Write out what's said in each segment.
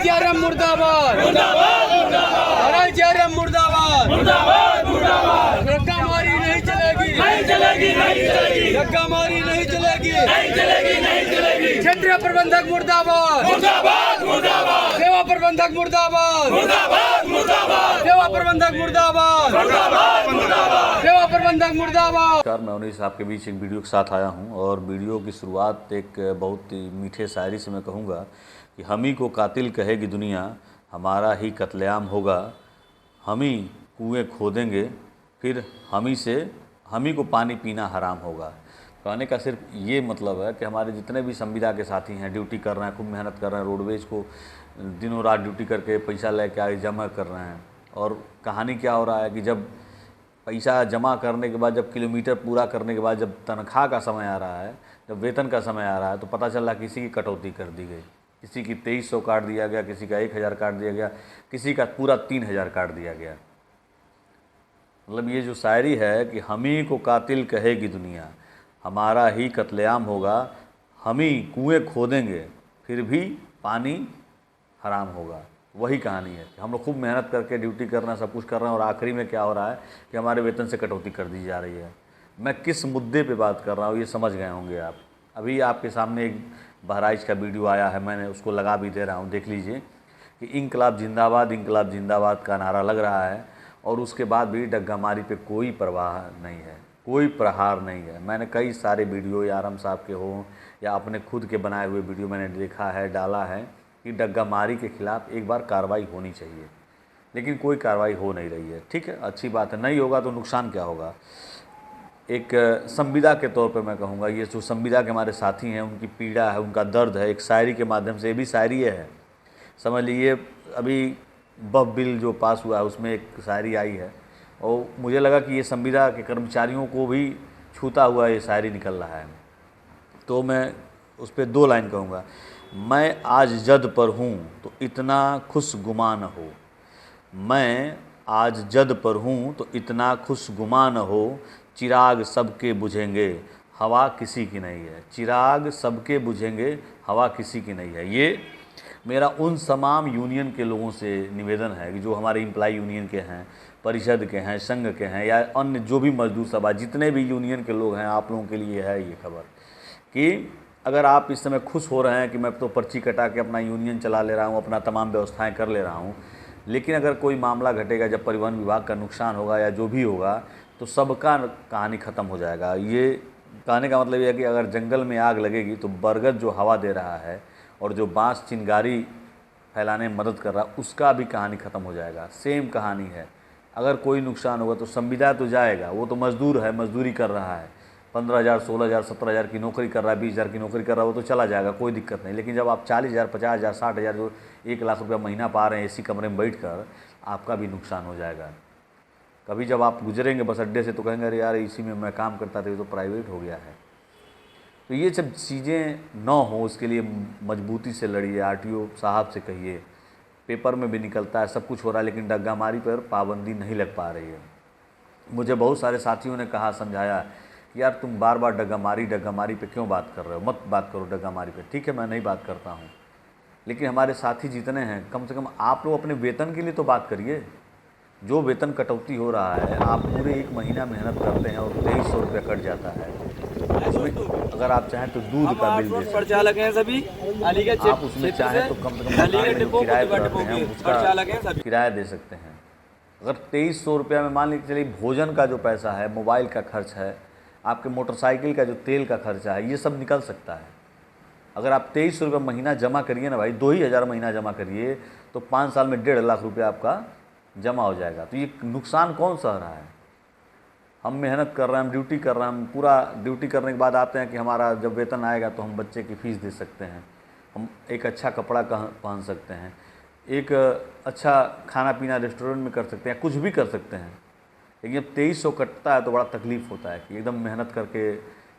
जयराम मुर्दाबाद, नारायण जयराम मुर्दाबाद, धक्का मारी नहीं चलेगी, धक्का मारी नहीं चलेगी, क्षेत्रीय प्रबंधक मुर्दाबाद, सेवा प्रबंधक मुर्दाबाद, सेवा प्रबंधक मुर्दाबाद, सेवा प्रबंधक मुर्दाबाद। नमस्कार, मैं उन्नीस आपके बीच एक वीडियो के साथ आया हूं और वीडियो की शुरुआत एक बहुत ही मीठे शायरी से मैं कहूँगा कि हम ही को कातिल कहेगी दुनिया, हमारा ही कत्लेआम होगा। हम ही कुएँ खोदेंगे, फिर हम ही को पानी पीना हराम होगा। कहने का सिर्फ ये मतलब है कि हमारे जितने भी संविदा के साथी हैं, ड्यूटी कर रहे हैं, खूब मेहनत कर रहे हैं, रोडवेज को दिनों रात ड्यूटी करके पैसा लेके आगे जमा कर रहे हैं। और कहानी क्या हो रहा है कि जब पैसा जमा करने के बाद, जब किलोमीटर पूरा करने के बाद, जब तनख्वाह का समय आ रहा है, जब वेतन का समय आ रहा है, तो पता चल रहा किसी की कटौती कर दी गई, किसी की 2300 काट दिया गया, किसी का 1000 काट दिया गया, किसी का पूरा 3000 काट दिया गया। मतलब ये जो शायरी है कि हम ही को कातिल कहेगी दुनिया, हमारा ही कत्लेआम होगा। हम ही कुएँ खोदेंगे, फिर भी पानी हराम होगा। वही कहानी है कि हम लोग खूब मेहनत करके ड्यूटी करना, सब कुछ कर रहे हैं और आखिरी में क्या हो रहा है कि हमारे वेतन से कटौती कर दी जा रही है। मैं किस मुद्दे पे बात कर रहा हूँ ये समझ गए होंगे आप। अभी आपके सामने एक बहराइच का वीडियो आया है, मैंने उसको लगा भी दे रहा हूँ, देख लीजिए कि इंकलाब जिंदाबाद का नारा लग रहा है और उसके बाद भी डग्गामारी पे कोई परवाह नहीं है, कोई प्रहार नहीं है। मैंने कई सारे वीडियो या आराम साहब के हों या अपने खुद के बनाए हुए वीडियो मैंने देखा है, डाला है कि डग्गामारी के खिलाफ़ एक बार कार्रवाई होनी चाहिए, लेकिन कोई कार्रवाई हो नहीं रही है। ठीक है, अच्छी बात है, नहीं होगा तो नुकसान क्या होगा। एक संविदा के तौर पे मैं कहूँगा, ये जो संविदा के हमारे साथी हैं, उनकी पीड़ा है, उनका दर्द है, एक शायरी के माध्यम से, ये भी शायरी है, समझ लीजिए। अभी बफ बिल जो पास हुआ है उसमें एक शायरी आई है और मुझे लगा कि ये संविदा के कर्मचारियों को भी छूता हुआ ये शायरी निकल रहा है, तो मैं उस पर 2 लाइन कहूँगा। मैं आज जद पर हूँ तो इतना खुशगुमा न हो, मैं आज जद पर हूँ तो इतना खुशगुमा न हो, चिराग सबके बुझेंगे हवा किसी की नहीं है, चिराग सबके बुझेंगे हवा किसी की नहीं है। ये मेरा उन तमाम यूनियन के लोगों से निवेदन है कि जो हमारे एम्प्लॉय यूनियन के हैं, परिषद के हैं, संघ के हैं या अन्य जो भी मजदूर सभा, जितने भी यूनियन के लोग हैं, आप लोगों के लिए है ये खबर कि अगर आप इस समय खुश हो रहे हैं कि मैं तो पर्ची कटा के अपना यूनियन चला ले रहा हूँ, अपना तमाम व्यवस्थाएं कर ले रहा हूँ, लेकिन अगर कोई मामला घटेगा, जब परिवहन विभाग का नुकसान होगा या जो भी होगा, तो सबका कहानी ख़त्म हो जाएगा। ये कहने का मतलब ये है कि अगर जंगल में आग लगेगी तो बरगद जो हवा दे रहा है और जो बाँस चिंगारी फैलाने में मदद कर रहा है, उसका भी कहानी ख़त्म हो जाएगा। सेम कहानी है, अगर कोई नुकसान होगा तो संविदा तो जाएगा, वो तो मज़दूर है, मजदूरी कर रहा है, 15,000, 16,000, 17,000 की नौकरी कर रहा है, 20,000 की नौकरी कर रहा है, वो तो चला जाएगा, कोई दिक्कत नहीं। लेकिन जब आप 40,000, 50,000, 60,000, जो 1 लाख रुपया महीना पा रहे हैं एसी कमरे में बैठकर, आपका भी नुकसान हो जाएगा। कभी जब आप गुजरेंगे बस अड्डे से तो कहेंगे अरे यार इसी में मैं काम करता था, ये तो प्राइवेट हो गया है। तो ये सब चीज़ें ना हो, उसके लिए मजबूती से लड़िए, आरटीओ साहब से कहिए। पेपर में भी निकलता है, सब कुछ हो रहा है, लेकिन डग्गामारी पर पाबंदी नहीं लग पा रही है। मुझे बहुत सारे साथियों ने कहा, समझाया कि यार तुम बार बार डग्गामारी पे क्यों बात कर रहे हो, मत बात करो डग्गामारी पे। ठीक है, मैं नहीं बात करता हूँ, लेकिन हमारे साथी जितने हैं, कम से कम आप लोग अपने वेतन के लिए तो बात करिए। जो वेतन कटौती हो रहा है, आप पूरे 1 महीना मेहनत करते हैं और 2300 रुपया कट जाता है। उसमें अगर आप चाहें तो दूध का बिल दे सकते हैं, सभी आप उसमें चाहें तो कम से कम किराया किराया दे सकते हैं। अगर 2300 रुपया में मान लीजिए चलिए भोजन का जो पैसा है, मोबाइल का खर्च है, आपके मोटरसाइकिल का जो तेल का खर्चा है, ये सब निकल सकता है। अगर आप 2300 रुपये महीना जमा करिए ना भाई, 2,000 महीना जमा करिए तो 5 साल में 1.5 लाख रुपया आपका जमा हो जाएगा। तो ये नुकसान कौन सह रहा है? हम मेहनत कर रहे हैं, हम ड्यूटी कर रहे हैं, हम पूरा ड्यूटी करने के बाद आते हैं कि हमारा जब वेतन आएगा तो हम बच्चे की फ़ीस दे सकते हैं, हम एक अच्छा कपड़ा पहन सकते हैं, एक अच्छा खाना पीना रेस्टोरेंट में कर सकते हैं, कुछ भी कर सकते हैं। लेकिन जब 2300 कटता है तो बड़ा तकलीफ़ होता है कि एकदम मेहनत करके,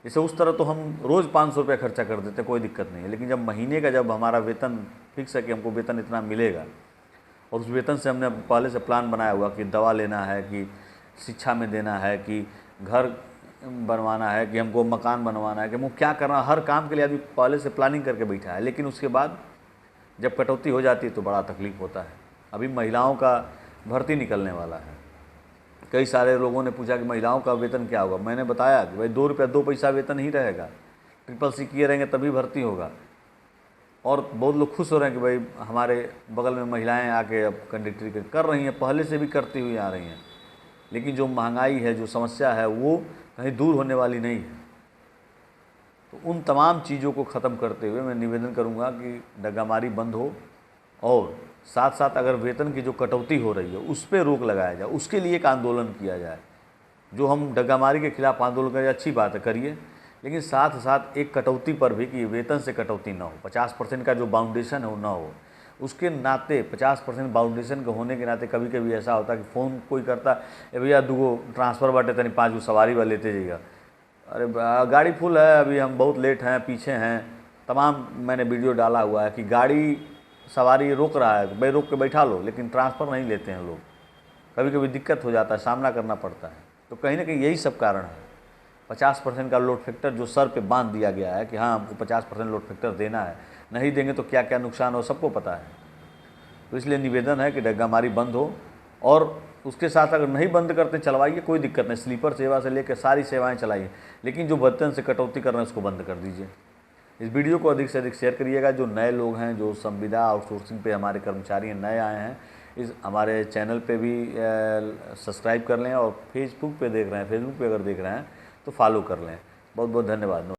जैसे उस तरह तो हम रोज़ 500 रुपया खर्चा कर देते हैं, कोई दिक्कत नहीं है। लेकिन जब महीने का जब हमारा वेतन फिक्स है कि हमको वेतन इतना मिलेगा और उस वेतन से हमने पहले से प्लान बनाया हुआ कि दवा लेना है, कि शिक्षा में देना है, कि घर बनवाना है, कि हमको मकान बनवाना है, कि हमको क्या करना, हर काम के लिए आदमी पहले से प्लानिंग करके बैठा है। लेकिन उसके बाद जब कटौती हो जाती है तो बड़ा तकलीफ़ होता है। अभी महिलाओं का भर्ती निकलने वाला है। कई सारे लोगों ने पूछा कि महिलाओं का वेतन क्या होगा। मैंने बताया कि भाई 2 रुपया 2 पैसा वेतन ही रहेगा, ट्रिपल सी किए रहेंगे तभी भर्ती होगा। और बहुत लोग खुश हो रहे हैं कि भाई हमारे बगल में महिलाएं आके अब कंडक्टरी कर रही हैं, पहले से भी करती हुई आ रही हैं। लेकिन जो महंगाई है, जो समस्या है, वो कहीं दूर होने वाली नहीं है। तो उन तमाम चीज़ों को ख़त्म करते हुए मैं निवेदन करूंगा कि डग्गामारी बंद हो, और साथ साथ अगर वेतन की जो कटौती हो रही है उस पर रोक लगाया जाए, उसके लिए एक आंदोलन किया जाए। जो हम डग्गामारी के खिलाफ आंदोलन करें, अच्छी बात है, करिए, लेकिन साथ साथ एक कटौती पर भी कि वेतन से कटौती ना हो। 50% का जो बाउंडेशन है वो ना हो। उसके नाते 50% बाउंडेशन के होने के नाते कभी कभी ऐसा होता है कि फ़ोन कोई करता है, भैया 2 ट्रांसफ़र बाटे तनी 5 सवारी वाले लेते जाइएगा, अरे गाड़ी फुल है, अभी हम बहुत लेट हैं, पीछे हैं। तमाम मैंने वीडियो डाला हुआ है कि गाड़ी सवारी रोक रहा है, भाई रोक के बैठा लो, लेकिन ट्रांसफ़र नहीं लेते हैं लोग। कभी कभी दिक्कत हो जाता है, सामना करना पड़ता है। तो कहीं ना कहीं यही सब कारण है। 50% का लोड फैक्टर जो सर पे बांध दिया गया है कि हाँ हमको 50% लोड फैक्टर देना है, नहीं देंगे तो क्या क्या नुकसान हो सबको पता है। तो इसलिए निवेदन है कि डग्गामारी बंद हो, और उसके साथ अगर नहीं बंद करते चलवाइए, कोई दिक्कत नहीं, स्लीपर सेवा से लेकर सारी सेवाएं चलाइए, लेकिन जो वेतन से कटौती कर रहे हैं उसको बंद कर दीजिए। इस वीडियो को अधिक से अधिक शेयर करिएगा। जो नए लोग हैं, जो संविदा आउटसोर्सिंग पे हमारे कर्मचारी नए आए हैं, इस हमारे चैनल पे भी सब्सक्राइब कर लें, और फेसबुक पे देख रहे हैं, फेसबुक पे अगर देख रहे हैं तो फॉलो कर लें। बहुत बहुत धन्यवाद।